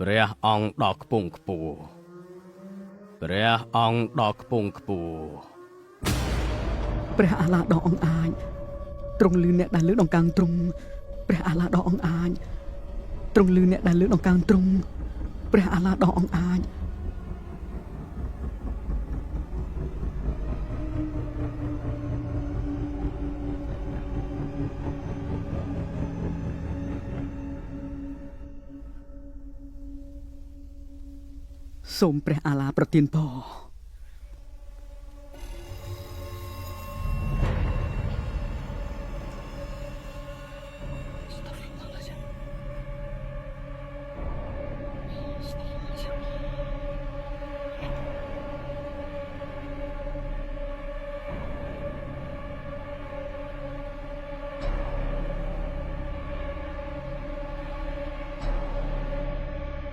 ព្រះអង្គដ៏ខ្ពង់ខ្ពស់ព្រះអង្គដ៏ខ្ពង់ខ្ពស់ ព្រះអាឡាដ៏អង្អាចទ្រង់លឺអ្នកដែលលើកដង្កើងទ្រង់ព្រះអាឡាដ៏អង្អាចទ្រង់លឺអ្នកដែលលើកដង្កើងទ្រង់ព្រះអាឡាដ៏អង្អាចសូមព្រះអាឡាប្រទានពរ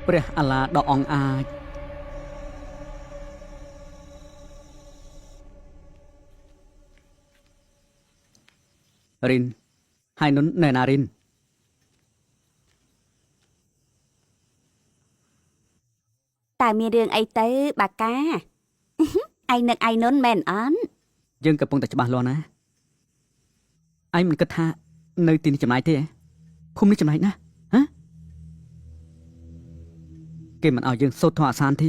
ព្រះអាឡាដ៏អង្អាចរិនហើយនុនណែណារិនតើមានរឿងអីទៅបាកាឯងនឹកឯនុនមែនអត់យើងកំពុងតែច្បាស់លាស់ណាឯងមិនគិតថានៅទីនេះចម្លែកទេហ៎ភូមិនេះចម្លែកណាស់ហ៎គេមិនឲ្យយើងសូត្រធម៌អាសានទេ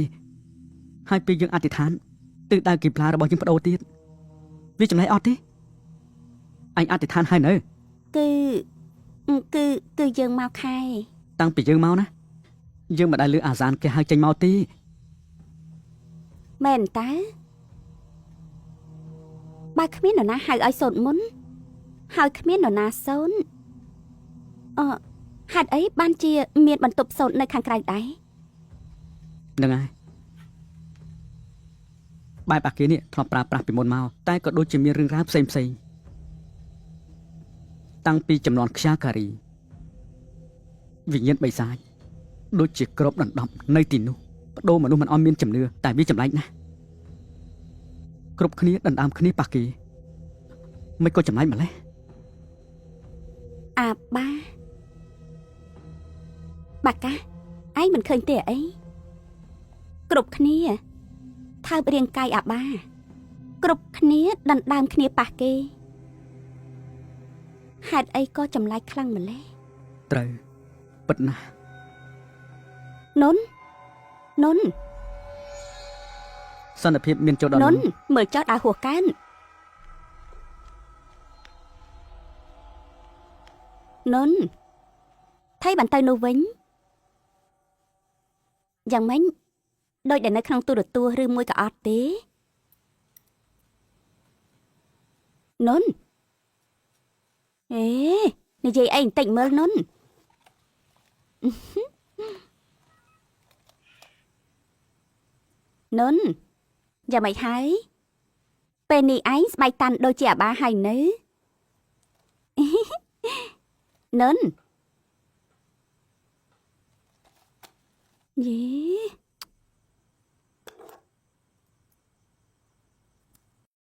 ហើយពេលយើងអធិដ្ឋានទិសដៅគីប្លារបស់យើងបដូរទៀតវាចម្លែកអត់ទេអញអធិដ្ឋានហើយនៅគឺយើងមកខែតាំងពីយើងមកណាយើងមិនដែលលើអាសានគេហៅចេញមកទេមែនតើបើគ្មាននរណាហៅឲ្យសូត្រមុនហើយគ្មាននរណាសូនហេតុអីបានជាមានបន្ទប់សូត្រនៅខាងក្រៅដែរហ្នឹងហើយបែបអាគារនេះធ្លាប់ប្រើប្រាស់ពីមុនមកតែក៏ដូចជាមានរឿងរ៉ាវផ្សេងតាំងពីចំនួនខ្យាការីវិញ្ញាណបិសាចដូចជាក្របដណ្ដប់នៅទីនោះបដូរមនុស្សមិនអត់មានជំនឿតែវាចម្លែកណាស់គ្រប់គ្នាដណ្ដើមគ្នាប៉ះគេមិនក៏ចម្លែកម្លេះអាបាកាឯងមិនឃើញទេអីគ្រប់គ្នាថើបរាងកាយអាបាគ្រប់គ្នាដណ្ដើមគ្នាប៉ះគេហេតុអីក៏ចម្លែកខ្លាំងម្ល៉េះត្រូវពិតណាស់នុនសន្តិភាពមានចូលដល់នុនមើលចោលដើរហួសកាននុនថៃបានទៅនោះវិញយ៉ាងម៉េចដូចដែលនៅក្នុងទូរទស្សន៍ឬមួយក៏អត់ទេនុននិយាយអីបន្តិចមើលនុននុនយ៉ាងម៉េចហើយពេលនេះឯងស្បែកតាន់ដូចជាអាបាហើយនៅនុនយេ